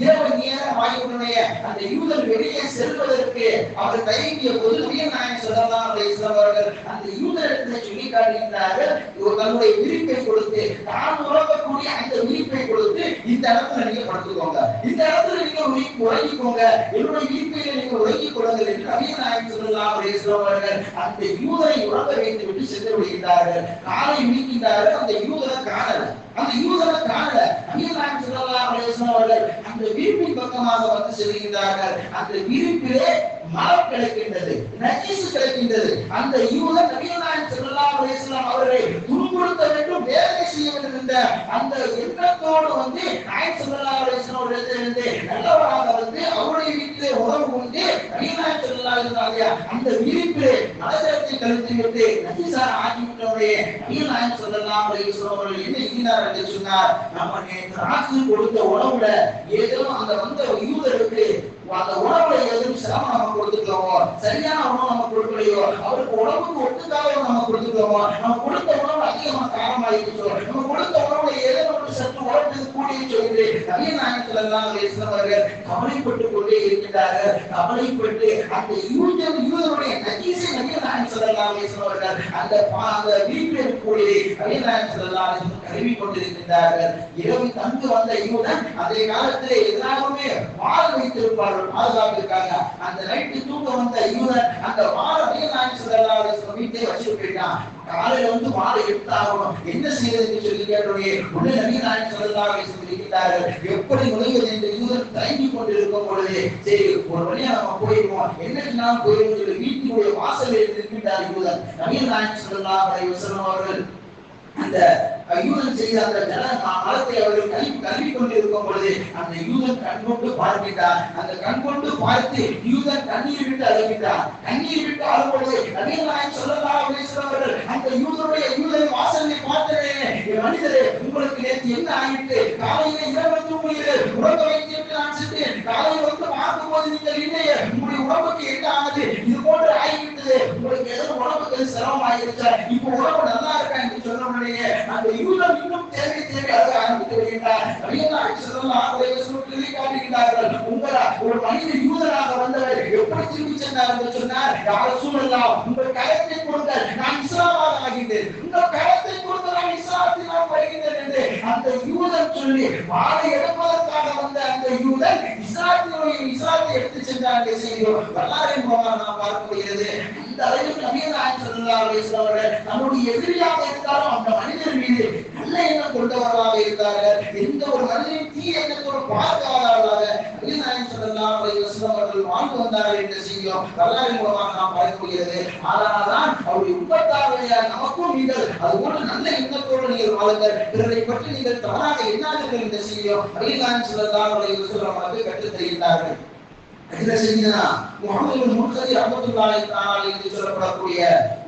A: இரவு நேரம் ஆகியுடனே அந்த யூதர் வெளியே செல்வதற்கு அவர் தயங்கிய போது நபிகள் நாயகம் ஸல்லல்லாஹு அலைஹி வஸல்லம் அவர்கள் அந்த யூதரிடத்தில் சொல்லி காட்டுகின்றார்கள். தன்னுடைய விரிப்பை கொடுத்து தான் உறங்கக்கூடிய அந்த விரிப்பை கொடுத்து இந்த இடத்துல நீங்க படுத்துக்கோங்க, இந்த இடத்துல நீங்க உறங்கிக்கோங்க, என்னுடைய விரிப்பையில நீங்க உறங்கிக் கொள்ளுங்கள் என்று நபிகள் நாயகம் ஸல்லல்லாஹு அலைஹி வஸல்லம் அவர்கள் அந்த யூதரை உறங்க வைத்து விட்டு சென்று விடுகின்றார்கள். காலை விழிக்கின்றார்கள். அந்த யூதரை காணல. நபிகள் நாயகம் ஸல்லல்லாஹு அலைஹி வஸல்லம் அவர்கள் அந்த விரிப்பின் பக்கமாக வந்து செல்கின்றார்கள். அந்த விரிப்பிலே மலம் கிடைக்கின்றது, நஜீஸ் கிடைக்கின்றது. அந்த யூதர் நபிகள் நாயகம் ஸல்லல்லாஹு அலைஹி வஸல்லம் அவர்களை துன்புறுத்த வேண்டும், வேதனை செய்ய வேண்டும் என்ற அந்த எண்ணத்தோடு வந்து நாயகம் ஸல்லல்லாஹு அலைஹி வஸல்லம் அவர்களிடத்திலிருந்து நல்லவராக வந்து அவருடைய வீட்டிலே உணவு உண்டு நபிகள் நாயகம் ஸல்லல்லாஹு அலைஹி வஸல்லம் அந்த விரிப்பிலே மலஜலத்தை கழித்து விட்டு நஜீஸாக ஆக்கிவிட்டவரே நபிகள் நாயகம் ஸல்லல்லாஹு அலைஹி வஸல்லம் அவர்கள் என்ன செய்தார் என்று சொன்னார். நம்ம ராத்திரி கொடுத்த உணவுல ஏதோ அந்த வந்த யூதருக்கு அந்த உணவுல எதுவும் சிரமம் நம்ம கொடுத்துட்டோமோ, சரியான உணவு நம்ம கொடுக்கலையோ, அவருக்கு உணவுக்கு ஒட்டுக்காக நம்ம கொடுத்துட்டோமோ, நம்ம கொடுத்த உணவு அதிகமா காரமாயிருச்சோ, நம்ம கொடுத்த உணவுல ஏதோ ஒரு சற்று உடம்பு கூடியிருச்சோ என்று நபிகள் நாயகம் ஸல்லல்லாஹு அலைஹி வஸல்லம் அவர்கள் கவலைப்பட்டு கொண்டே இருக்கின்றார்கள். கவலைப்பட்டு அந்த யூதருடைய நஜீஸை நபிகள் நாயகம் ஸல்லல்லாஹு அலைஹி வஸல்லம் அவர்கள் அந்த வீட்டில் இருக்கக்கூடிய நபிகள் நாயகம் ஸல்லல்லாஹு அலைஹி வஸல்லம் கழுவி கொண்டிருக்கின்றார்கள். இரவு தந்து வந்த யூதன் அதே காலத்திலே எல்லாருமே வாள் வைத்திருப்பார்கள் பாதுகாப்பிற்காக. அந்த நைட்டு தூங்க வந்த யூதன் அந்த வாளை நபிகள் நாயகம் ஸல்லல்லாஹு அலைஹி வஸல்லம் வீட்டை வச்சு போயிட்டான். காலையில வந்து வாளை எடுத்தாகணும், என்ன செய்யறதுன்னு சொல்லி கேட்டோடனே உடனே நபிகள் நாயகம் ஸல்லல்லாஹு அலைஹி வஸல்லம் இருக்கிறார்கள். எப்படி நுழைவது என்று யூதன் தயங்கிக் கொண்டிருக்கும் பொழுது சரி ஒரு வழியா நம்ம போயிடுவோம், என்னைக்கு நாம் போயிடுவோம் சொல்லி வீட்டினுடைய வாசலில் இருக்கின்றார் யூதன். நபிகள் நாயகம் ஸல்லல்லாஹு அலைஹி வஸல்லம் அவர்கள் அந்த யூதன் செய்த அந்த மலத்தை அவர்கள் கல்வி கொண்டிருக்கும் பொழுது அந்த யூதன் கண்கொண்டு பார்க்கின்றார். அந்த கண்கொண்டு பார்த்து யூதன் கண்ணீர் விட்டு அழுகின்றார். கண்ணீர் விட்டு அழும்பொழுது நபிகள் நாயகம் ஸல்லல்லாஹு அலைஹி வஸல்லம் அவர்கள் அந்த யூதன் வாசலை பார்த்தே, மனிதரே உங்களுக்கு நேற்று என்ன ஆயிற்று, காலையில இரவு தூங்குகிறேன், உறங்க வைத்து நான் சென்றேன், காலையில் வந்து பார்க்கும் போது நீங்கள் இல்லையே, உங்களுடைய உடம்புக்கு என்ன ஆகுது, இது போன்று ஆகிவிட்டது, உங்களுக்கு ஏதோ உடம்புக்கு சிரமம் ஆகிருச்சா, இப்ப உடம்பு நல்லா இருக்கா என்று சொன்ன உடனே அந்த யூதம் இன்னும் தேவை அழக ஆரம்பித்து வருகின்றார். காட்டுகின்றார்கள், உங்களா ஒரு மனிதர் யூதராக வந்தவர் எப்படி திரும்பி சென்றார் என்று சொன்னார், யார் சூழலாம் உங்கள் கரத்தை கொடுங்கள், நான் இஸ்லாமாக ஆகின்றேன், உங்கள் கரத்தை கொடுங்கள், நான் இஸ்லாத்தில் நான் வருகின்றேன் என்று அந்த யூதன் சொல்லி வாழை எடுப்பதற்காக வந்த அந்த யூதன் இஸ்லாத்தை எடுத்து சென்றார் என்று செய்கிறோம். வரலாறு மூலமாக நாம் பார்க்க முடிகிறது. இந்த அளவுக்கு நபிகள் நாயகம் ஸல்லல்லாஹு அலைஹி வஸல்லம் அவர்கள் நம்முடைய எதிரியாக இருந்தாலும் அந்த மனிதர் மீது நல்ல எண்ணம் கொண்டவர்களாக இருந்தார்கள். எந்த ஒரு மனிதனின் தீய எண்ணத்தோடு பார்க்காதவர்களாக நபிகள் நாயகம் ஸல்லல்லாஹு அலைஹி வஸல்லம் அவர்கள் வாழ்ந்து வந்தார்கள் என்ற செய்தியும் வரலாறு மூலமாக நாம் பார்க்க முடிகிறது. ஆனால்தான் அவருடைய உம்மத்தாருடைய நமக்கும் நீங்கள் அதுபோல நல்ல எண்ணத்தோடு நீங்கள் வாழுங்கள், பிறரை பற்றி நீங்கள் தவறாக எண்ணாதீர்கள் என்ற செய்தியும் நபிகள் நாயகம் ஸல்லல்லாஹு அலைஹி வஸல்லம் அவர்கள் கற்றுத் தருகின்றார்கள். என்ன செய்யுதுன்னா, முஹம்மது முர்தலி ரஹ்மத்துல்லாஹி தஆலா என்று சொல்லப்படக்கூடிய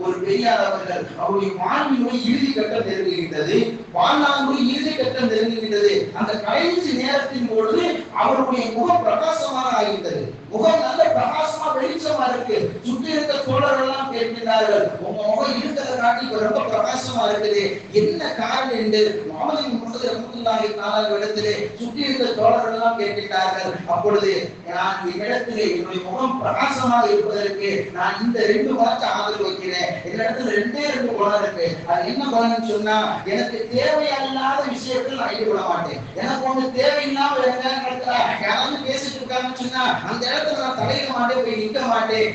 A: ஒரு பெரியார் அவர்கள் அவருடைய வாழ்வினுடைய இறுதி கட்டம் நெருங்குகின்றது, வாழ்நாளுடைய இறுதி கட்டம் நெருங்குகின்றது. அந்த கடைசி நேரத்தின் பொழுது அவருடைய முகம் பிரகாசமாக ஆகிவிட்டது. முகம் நல்ல பிரகாசமா வெளிச்சமா இருக்கு. சுற்றி இருக்க தோழர்கள் எல்லாம் கேட்கிறார்கள், உங்க முகம் இருக்கிறத காட்டி ரொம்ப பிரகாசமா இருக்குது, என்ன காரணம் என்று முஹம்மது முர்தலி ரஹ்மத்துல்லாஹி தஆலா இடத்திலே சுற்றி இருக்க தோழர்கள் எல்லாம் கேட்கிறார்கள். அப்பொழுது நான் இடத்திலே என்னுடைய முகம் பிரகாசமாக இருப்பதற்கு நான் இந்த 2 குணத்தை ஆதரவு வைக்கிறேன். என்னிடத்துல 2 குணம் இருக்கு. அது என்ன குணம்னு சொன்னா, எனக்கு தேவையில்லாத விஷயத்தில் நான் ஈடுபட மாட்டேன். எனக்கு ஒண்ணு தேவையில்லாம இடத்துல யாராவது பேசிட்டு இருக்காங்கன்னு சொன்னா அந்த இடத்துல நான் தலையிட மாட்டேன், போய் நிற்க மாட்டேன்.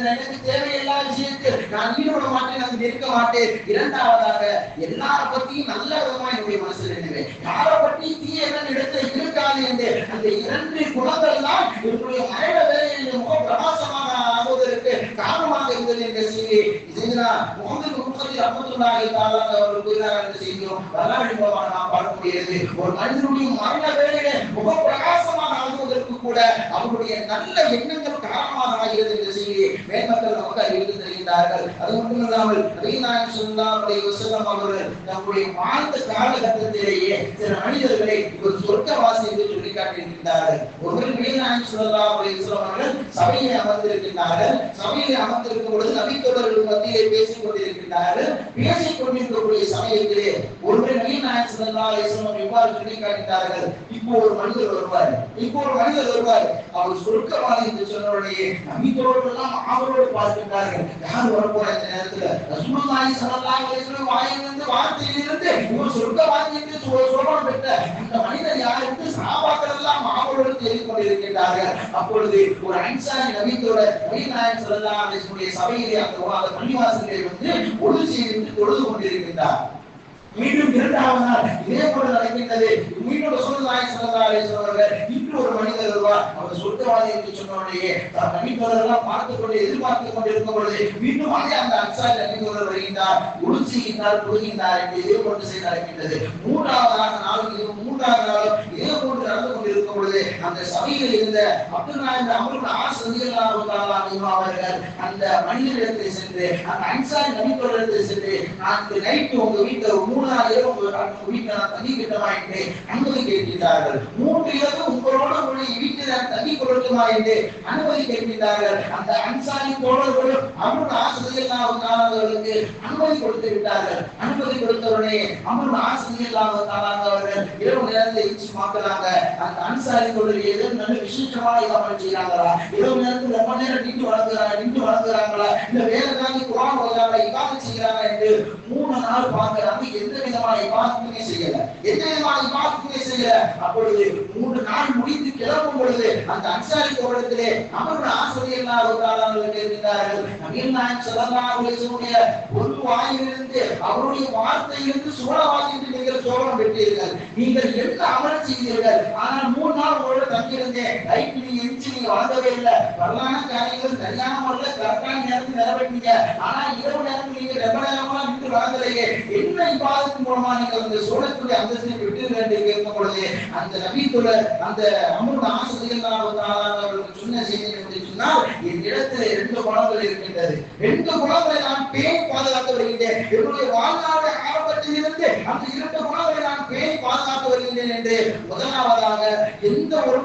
A: எனக்கு தேவையில்லாத விஷயத்தில் நான் ஈடுபட மாட்டேன், நான் நிற்க மாட்டேன். இரண்டாவதாக எல்லார பத்தியும் நல்ல விதமா என்னுடைய மனசுல நினைவேன், யாரை பத்தி தீய எண்ணம் இடத்துல இருக்காது என்று அந்த 2 குணங்கள் தான் என்னுடைய மரண வேலையில் முகம் பிரகாசமாக ஆகுவதற்கு காரணமாக இருந்தது என்ற செய்தி முஹம்மது முர்தலி ரஹ்மத்துல்லாஹி தஆலா அவர்கள் கூறினார் என்ற செய்தியும் வரலாறு மூலமாக நாம் பார்க்க முடிகிறது. ஒரு மனிதனுடைய மரண வேலையிலே முகம் பிரகாசமாக ஆகுவதற்கு கூட அவருடைய நல்ல எண்ணங்கள் காரணமாக ஆகிறது என்ற செய்தியை மேன்மக்கள் நமக்கு அறிவித்து தருகின்றார்கள். அது மட்டுமில்லாமல் நபிகள் நாயகம் ஸல்லல்லாஹு அலைஹி வஸல்லம் அவர்கள் நம்முடைய வாழ்ந்த காலகட்டத்திலேயே சில மனிதர்களை ஒரு சொர்க்கவாசி என்று சொல்லி காட்டியிருக்கின்றார்கள். ஒருவர் நபிகள் நாயகம் ஸல்லல்லாஹு அலைஹி வஸல்லம் அவர்கள் சபையிலே அமர்ந்திருக்கின்றார்கள். சபையிலே அமர்ந்திருக்கும் பொழுது நபித்தோழர்கள் மத்தியிலே பேசிக் கொண்டிருக்கின்றார்கள். பேசிக் கொண்டிருக்கக்கூடிய சமயத்திலே ஒருவர் நபிகள் நாயகம் ஸல்லல்லாஹு அலைஹி வஸல்லம் இவ்வாறு சொல்லி காட்டினார்கள், இப்போ ஒரு மனிதர் வருவார், அவர் சொர்க்கவாதி என்று சொன்ன உடனே நபித்தோழர்கள் எல்லாம் அவரோடு பார்க்கின்றார்கள், யார் வரப்போற இந்த நேரத்துல ரசூலுல்லாஹி ஸல்லல்லாஹு அலைஹி வஸல்லம் வாயிலிருந்து வார்த்தையிலிருந்து ஒரு சொர்க்கவாதி என்று சொல்லணும் பெற்ற அந்த மனிதர் யார் என்று சஹாபாக்கள் எல்லாம் அவரோடு தெரிந்து கொண்டிருக்கின்றார்கள். அப்பொழுது ஒரு அன்சாரி நபித்தோழர் நபிகள் நாயகம் ஸல்லல்லாஹு அலைஹி வஸல்லம் சபையிலே அந்த பள்ளிவாசலிலே வந்து ஒளி செய்து தொழுது கொண்டிருக்கின்றார். மீண்டும் 2வது நாள் இதே போல நடக்கின்றது. மீண்டும் ரசூலுல்லாஹி ஸல்லல்லாஹு அலைஹி வஸல்லம் இன்னும் ஒரு மனிதர் வருவார், அவர் சொர்க்கவாதி என்று சொன்ன உடனே நபித்தோழர்கள் பார்த்துக் கொண்டு எதிர்பார்த்துக் கொண்டிருக்கும் பொழுது மீண்டும் அதே அந்த அன்சாரி நபித்தோழர் வருகின்றார், ஒளி செய்கின்றார், தொழுகின்றார் என்று இதே போன்று செய்து நடக்கின்றது. 3வது நாளும் இதே போன்று நடந்து கொண்டிருக்கும் பொழுது அந்த சபையில் இருந்த அப்துல்லா என்ற அம்ருல் ஆஸ் ரலியல்லாஹு தஆலா அன்ஹு அவர்கள் அந்த மனிதரிடத்தில் சென்று அந்த அன்சாரி நபித்தோழரிடத்தில் சென்று, நான் நைட்டு உங்க வீட்டுல 3 நாள் இரவு உங்க வீட்டுல நான் தங்கி விட்டமா என்று அனுமதி கேட்கின்றார்கள். 3 இரவு உங்களோட வீட்டில் நான் தங்கி கொள்ளட்டுமா என்று அனுமதி கேட்கின்றார்கள். அந்த அன்சாரி தோழர்களும் அம்ருல் ஆஸ் ரலியல்லாஹு தஆலா அவர்களுக்கு அனுமதி கொடுத்து விட்டார்கள். அனுமதி கொடுத்தவுடனே அம்ருல் ஆஸ் ரலியல்லாஹு தஆலா அவர்கள் இரவு நேரத்தில் எச்சி பார்க்கறாங்க, அந்த அன்சாரி தோழர் ஏதோ நல்ல விசேஷமான இபாதத் செய்றாங்களா, இரவு நேரத்தில் ரொம்ப நேரம் நின்று வணங்குறாங்களா, இல்ல வேற ஏதாவது குர்ஆன் ஓதுறாங்களா, இபாதத் செய்றாங்க என்று 3 நாள் பார்க்கறாங்க. எந்த விதமான இபாதத்துமே செய்யல. அப்பொழுது 3 நாள் முடித்து கிளம்பும் பொழுது அந்த அன்சாரி தோழத்திலே அமருல் ஆஸ் ரலியல்லாஹு தஆலா அவர்கள் கேட்கிறார்கள், நபிகள் நாயகம் ஸல்லல்லாஹு அலைஹி வஸல்லம் ஒரு வாயிலிருந்து அவருடைய வார்த்தையிலிருந்து சோழவாதி என்று நீங்கள் சோழம் பெற்றீர்கள், நீங்கள் என்ன அமல் செய்தீர்கள், ஆனால் 3 நாள் உங்களோட தங்கியிருந்தேன், ரைட் நீங்க எந்திரிச்சு நீங்க வளர்ந்தவே இல்லை, வரலான காரியங்கள் சரியான முறையில் கரெக்டான நேரத்தில் நிறைவேற்றீங்க, ஆனா இரவு நேரத்தில் நீங்க ரொம்ப நேரமா நின்று வளர்ந்தலையே, என்ன இபாதத்தின் மூலமா நீங்கள் அந்த சோழத்துடைய அந்தஸ்தை பெற்றீர்கள் என்று கேட்கும் பொழுது அந்த நபித்தோழர் அந்த அம்ருல் ஆஸ் ரலியல்லாஹு தஆலா அவர்களுக்கு சொன்ன செய்தி சொன்னால் என் இடத்துல 2 குணங்கள் இருக்கின்றது. 2 குணங்களை நான் பேணி பாதுகாத்து வருகின்றேன். என்னுடைய வாழ்நாளுடைய ஆரம்பத்திலிருந்து அந்த 2 குணங்களை நான் பேணி பாதுகாத்து வருகின்றேன் என்று முதலாவதாக எந்த ஒரு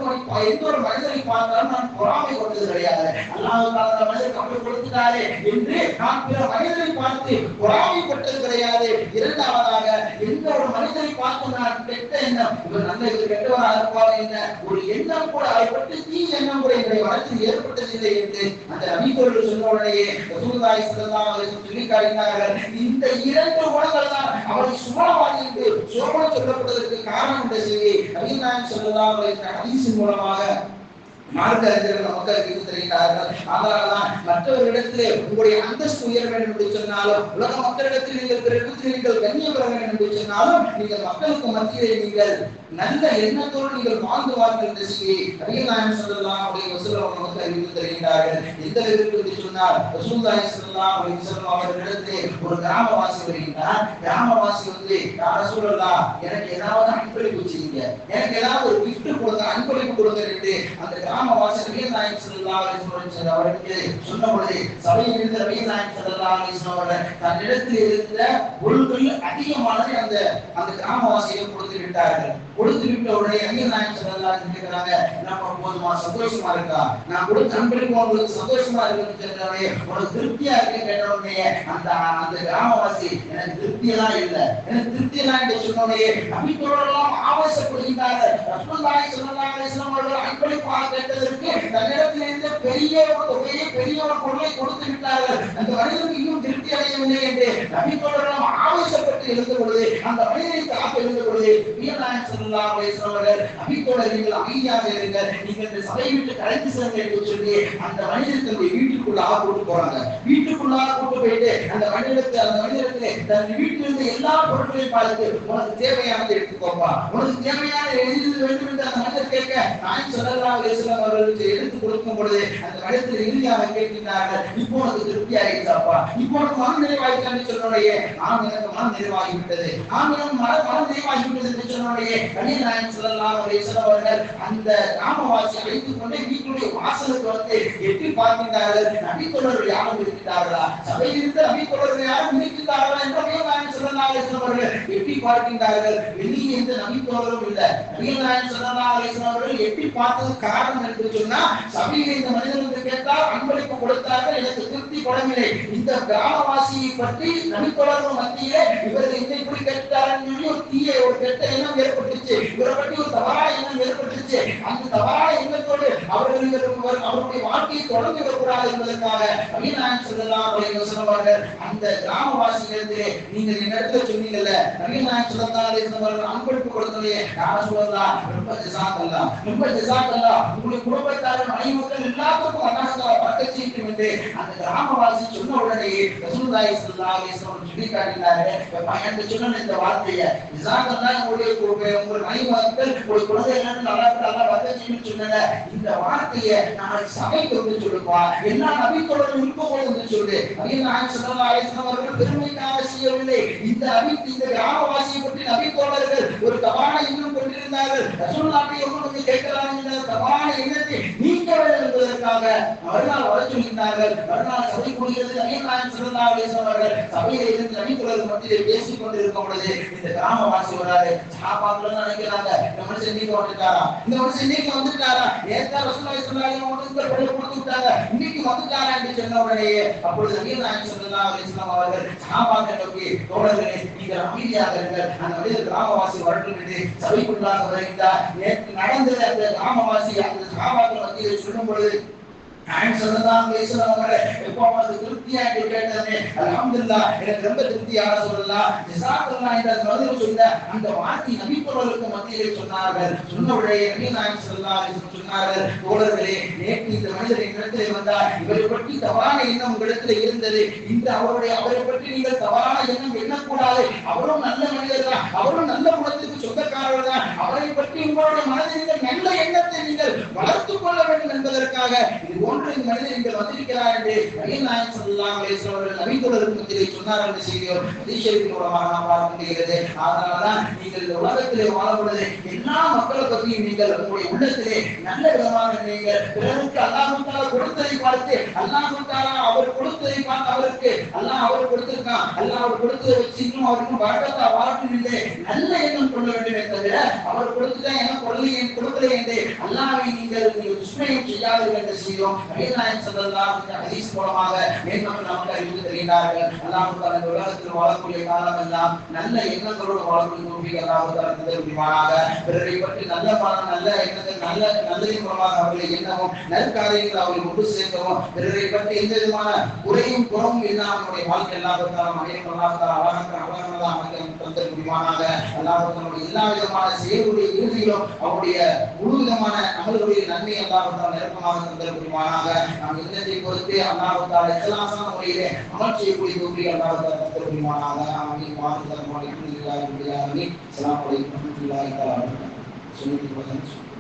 A: மனிதரை பார்த்தாலும் நான் பொறாமை கொண்டது கிடையாது. அல்லாஹ் அந்த மனிதருக்கு அப்படி கொடுத்துட்டாரே என்று நான் பிற மனிதரை பார்த்து பொறாமைப்பட்டது கிடையாது. இரண்டாவதாக எந்த ஒரு மனிதரை பார்த்து நான் கெட்ட எண்ணம், இவர் நல்ல இவர் கெட்டவராக இருப்பார் என்ற ஒரு எண்ணம் கூட, அதை பற்றி தீ எண்ணம் கூட என்னுடைய மனத்தில் ஏற்பட்டதில்லை என்று அந்த நபித்தோடு சொன்ன உடனேயே ரசூலுல்லாஹி ஸல்லல்லாஹு அலைஹி வஸல்லம் சொல்லி காட்டினார்கள். இந்த 2 குணங்கள் தான் அவரை சுமணவாதி என்று சுமணம் சொல்லப்பட்டதற்கு காரணம் என்ற செய்தி நபிகள் நாயகம் ஸல்லல்லாஹு அலைஹி வஸல்லம் ஹதீஸின் மூலமாக மார்க்க அறிஞர்கள் மக்களுக்கு தெரிவித்தார்கள். அதனால்தான் மற்றவர்களிடத்திலே உங்களுடைய அந்தஸ்து உயர வேண்டும் என்று சொன்னாலும், உலக மக்களிடத்தில் நீங்கள் கண்ணியம் பெற வேண்டும் என்று சொன்னாலும், நீங்கள் மக்களுக்கு மத்தியிலே நீங்கள் நல்ல எண்ணத்தோடு நீங்கள் வாழ்ந்து வாருங்கள் என்ற செய்தியை நபிகள் நாயகம் ஸல்லல்லாஹு அலைஹி வஸல்லம் நமக்கு அறிவித்து தருகின்றார்கள். எந்த அளவிற்கு என்று சொன்னால், ரசூலுல்லாஹி ஸல்லல்லாஹு அலைஹி வஸல்லம் அவர்களிடத்திலே ஒரு கிராமவாசி வருகின்றார். கிராமவாசி வந்து, யா ரசூலல்லாஹ், எனக்கு ஏதாவது அன்பளிப்பு செய்யுங்க, எனக்கு ஏதாவது ஒரு gift கொடுங்க, அன்பளிப்பு கொடுங்க என்று அந்த கிராமவாசி நபிகள் நாயகம் ஸல்லல்லாஹு அலைஹி வஸல்லம் அவருக்கு சொன்ன பொழுது, சபையில் இருந்த நபிகள் நாயகம் ஸல்லல்லாஹு அலைஹி வஸல்லம் அவர்கள் தன்னிடத்தில் இருந்த பொருட்களில் அதிகமானதை அந்த கிராமவாசியை கொடுத்து விட்டார்கள். கொடுத்து விட்ட உடனே நபிகள் நாயகம் ஸல்லல்லாஹு அலைஹி வஸல்லம் கேக்குறாங்க, நம்ம போதுமா, சந்தோஷமா இருக்கா, நான் கொடுத்த அன்பளிப்பு உங்களுக்கு சந்தோஷமா இருக்குன்னு சொன்னே, உனக்கு திருப்தியா இருக்குன்னு கேட்ட உடனே அந்த கிராமவாசி, எனக்கு திருப்தியெல்லாம் இல்லை, எனக்கு திருப்தியெல்லாம் என்று சொன்ன உடனே நபித்தோடெல்லாம் ஆவேசப்படுகின்றார்கள். ரசூலுல்லாஹி ஸல்லல்லாஹு அலைஹி வஸல்லம் அவர்கள் அன்பளிப்பாக கேட்டதற்கு தன்னிடத்தில் இருந்த பெரிய ஒரு தொகையை, பெரிய ஒரு பொருளை கொடுத்து விட்டார்கள். அந்த மனிதனுக்கு இன்னும் திருப்தி அடையவில்லை என்று நபித்தோடெல்லாம் ஆவேசப்பட்டு எழுந்த பொழுது, அந்த மனிதனை காக்க எழுந்த பொழுது நபிகள் நாயகம் ஸல்லல்லாஹு அலைஹி வஸல்லம் அவர்கள், நபித்தோட நீங்கள் அமைதியாக இருங்கள், நீங்கள் இந்த சபை விட்டு கலைந்து செல்லுங்கள் என்று சொல்லி அந்த மனிதனுக்கு வீட்டுக்குள்ளாக கூட்டு போறாங்க. வீட்டுக்குள்ளாக கூட்டு போயிட்டு அந்த மனிதனுக்கு தன் வீட்டில் இருந்த எல்லா பொருட்களையும் பார்த்து, உனக்கு தேவையானதை எடுத்துக்கோப்பா, உனக்கு தேவையான எழுதி வேண்டும் என்று அந்த மனிதர் கேட்க, நாயகம் ஸல்லல்லாஹு அலைஹி வஸல்லம் அவர்களுக்கு எடுத்து கொடுக்கும் பொழுது அந்த மனிதர் இறுதியாக கேட்கின்றார்கள், இப்போ உனக்கு திருப்தி ஆயிடுச்சாப்பா, இப்போ உனக்கு மன நிறைவாயிட்டான்னு சொன்னோடையே, எனக்கு மன நிறைவாகிவிட்டது, மன நிறைவாகிவிட்டது என்று சொன்னோடையே நபிகள் நாயகம் ஸல்லல்லாஹு அலைஹி வஸல்லம் அவர்கள் அந்த கிராமவாசி அழைத்துக் கொண்டு வீட்டுடைய வாசலுக்கு வந்து எட்டி பார்க்கின்றார்கள். நபித்தோழர்கள் யாரும் இருக்கிறார்களா, சபையில் இருந்த நபித்தோழர்கள் யாரும் இருக்கிறார்களா என்று நபிகள் நாயகம் ஸல்லல்லாஹு அலைஹி வஸல்லம் அவர்கள் எட்டி பார்க்கின்றார்கள். வெளியே எந்த நபித்தோழரும் இல்லை. நபிகள் நாயகம் ஸல்லல்லாஹு அலைஹி வஸல்லம் அவர்கள் எட்டி பார்த்தது காரணம் என்று சொன்னா, சபையில் இந்த மனிதர்களுக்கு கேட்டால் அன்பளிப்பு கொடுத்தார்கள், எனக்கு திருப்தி படவில்லை, இந்த கிராமவாசியை பற்றி நபித்தோழர்கள் மத்தியிலே இவர்கள் என்ன இப்படி கேட்டார்கள் சொல்லி ஒரு தீய ஒரு கெட்ட எண்ணம் ஏற்பட்டுச்சு, இவரை பற்றி ஒரு தவறான எண்ணம் ஏற்பட்டுச்சு. அந்த தவறான எண்ணத்தோடு அவருடைய வாழ்க்கையை தொடர்ந்து வரக்கூடாது என்பதற்காக நபிகள் நாயகம் ஸல்லல்லாஹு அலைஹி வஸல்லம் அவர்கள் அந்த கிராமவாசிகளிடத்திலே, நீங்கள் இந்த இடத்துல சொன்னீங்கல்ல, நபிகள் நாயகம் ஸல்லல்லாஹு அலைஹி வஸல்லம் அவர்கள் அன்பளிப்பு கொடுத்ததே, யார் சொல்லலாம், ரொம்ப ஜஸாக்கல்லாஹ், ரொம்ப ஜஸாக்கல்லாஹ், உங்களுடைய குடும்பத்தார் மனைவி மக்கள் எல்லாத்துக்கும் அல்லாஹ் பரக்கத் செய்யட்டும் என்று அந்த கிராமவாசி சொன்ன உடனே ரசூலுல்லாஹி ஸல்லல்லாஹு அலைஹி வஸல்லம் சொல்லி காட்டினார்கள். அந்த சொன்ன இந்த வார்த்தையை, ஜஸாக்கல்லாஹ், உங்களுடைய மனைவி மக்கள் ஒரு குழந்தை அல்லாஹ் பரக்கத் செய்யட்டும் சொன்ன இந்த வார்த்தையை நாளை சபைக்கு வந்து சொல்லுப்பா, எல்லா நபித்தோழரும் இருக்கும்போது வந்து சொல்லு. நபிகள் நாயகம் ஸல்லல்லாஹு அலைஹி வஸல்லம் அவர்கள் பெருமைக்காக செய்யவில்லை. இந்த கிராமவாசியை பற்றி நபித்தோழர்கள் ஒரு தவறான எண்ணம் கொண்டிருந்தார்கள். ரசூலுல்லாஹி அவர்கள் கேட்கலாம் என்ற தவறான எண்ணத்தை நீக்க வேண்டும் என்பதற்காக மறுநாள் வர சொல்லினார்கள். மறுநாள் சபை கூடியது. நபிகள் நாயகம் ஸல்லல்லாஹு அலைஹி வஸல்லம் அவர்கள் சபையில் இருந்து நபித்தோழர்கள் மத்தியிலே பேசிக் கொண்டிருக்கும் பொழுது இந்த கிராமவாசி வராரு. சஹாபாக்கள் நினைக்கிறாங்க, இந்த மனுஷன் நீங்க வந்துட்டாரா, இந்த மனுஷன் நீங்க வந்துட்டாரா, நேத்தா ரசூலுல்லாஹி ஸல்லல்லாஹு அலைஹி வஸல்லம் அவர்கள் கொடுத்து விட்டாங்க, இன்னைக்கு வந்துட்டாரா என்று சொன்ன உடனே அப்பொழுது நபிகள் நாயகம் ஸல்லல்லாஹு அலைஹி வஸல்லம் அவர்கள் சஹாபாக்களை நோக்கி, தோழர்களே, நீங்கள் அமைதியாக இருங்கள், அந்த மனிதர் கிராமவாசி வரட்டும் என்று சபைக்குள்ளாக வருகிறார். நேற்று நடந்தது அந்த கிராமவாசி அந்த சஹாபாக்கள் மத்தியிலே சொல்லும் பொழுது நாயகம் ஸல்லல்லாஹு அலைஹி வஸல்லம் அவர்கள், எப்போ உங்களுக்கு திருப்தியா என்று கேட்டதே, அல்ஹம்துலில்லாஹ், எனக்கு ரொம்ப திருப்தியாக சொல்லலாம், ஜஸாக்கல்லாஹ் என்ற பதில் சொன்ன அந்த வார்த்தை நபித்தோழர்களுக்கு மத்தியிலே சொன்னார்கள். சொன்ன உடனே நபிகள் நாயகம் ஸல்லல்லாஹு அலைஹி வஸல்லம் சொன்னார்கள், தோழர்களே, நேற்று இந்த மனிதர் இடத்திலே வந்தார், இவரை பற்றி தவறான எண்ணம் உங்களிடத்தில் இருந்தது, இந்த அவரை பற்றி நீங்கள் தவறான எண்ணம் எண்ணக்கூடாது, அவரும் நல்ல மனிதர் தான், அவரும் நல்ல குணத்திற்கு சொந்தக்காரர் தான், அவரை பற்றி உங்களுடைய மனதில் நல்ல எண்ணத்தை நீங்கள் வளர்த்துக் கொள்ள வேண்டும் என்பதற்காக இது போன்ற போன்ற இந்த மனிதன் இங்கே வந்திருக்கிறார் என்று நபிகள் நாயகம் ஸல்லல்லாஹு அலைஹி வஸல்லம் அவர்கள் நபித்தோழருக்கு மத்தியில் சொன்னார் என்ற செய்தியோ ஹதீஸின் மூலமாக நாம் பார்க்க முடிகிறது. அதனால்தான் நீங்கள் இந்த உலகத்திலே வாழும் பொழுது எல்லா மக்களை பற்றியும் நீங்கள் உங்களுடைய உள்ளத்திலே நல்ல விதமாக நீங்கள் பிறருக்கு அல்லாஹ் தஆலா கொடுத்ததை பார்த்து அல்லாஹ் தஆலா அவர் கொடுத்ததை பார்த்து அவருக்கு அல்லாஹ் அவர் கொடுத்திருக்கான், அல்லாஹ் அவர் கொடுத்ததை வச்சு இன்னும் அவருக்கு பரக்கத்தா வாழட்டும் என்று நல்ல எண்ணம் கொள்ள வேண்டுமே தவிர அவர் கொடுத்துதான் எனக்கு கொடுக்கலை என்று அல்லாஹ்வை நீங்கள் துஷ்மயம் செய்யாதீர்கள் என்று செய்தோம். நபிகள் நாயகம் ஸல்லல்லாஹு அலைஹி வஸல்லம் ஹதீஸ் மூலமாக மேன்மக்கள் நமக்கு அறிவித்து தருகிறார்கள். அல்லாஹ் தஆலா இந்த உலகத்தில் வாழக்கூடிய காலம் எல்லாம் நல்ல எண்ணங்களோடு வாழக்கூடிய தௌஃபீக் அல்லாஹ் தஆலா தருவானாக. பிறரை பற்றி நல்ல மனம் நல்ல எண்ணங்கள் நல்லதின் மூலமாக அவர்களை எண்ணவும் நற்காரியங்கள் அவர்கள் ஒன்று சேர்க்கவும் பிறரை பற்றி எந்த விதமான குறையும் புறமும் இல்லாமல் நம்முடைய வாழ்க்கை அல்லாஹ் தஆலா மனிதன் அல்லாஹ் தஆலா அழகாக அமைக்க தருவானாக. அல்லாஹ் தஆலா எல்லா விதமான செயல்களுடைய இறுதியிலும் அவருடைய முழு விதமான அமல்களுடைய நன்மை அல்லாஹ் தஆலா நெருக்கமாக தருவானாக. நாம் எண்ணத்தை பொறுத்து அல்லாஹ் தஆலா இஹ்லாஸான முறையிலே அமல் செய்யக்கூடிய தௌஃபீக் அல்லாஹ் தஆலா தருவானாக. ஆமீன். வாஹிதன் அல்ஹம்துலில்லாஹி ரப்பில் ஆலமீன். அஸ்ஸலாமு அலைக்கும் வரஹ்மத்துல்லாஹி வபரகாத்துஹு.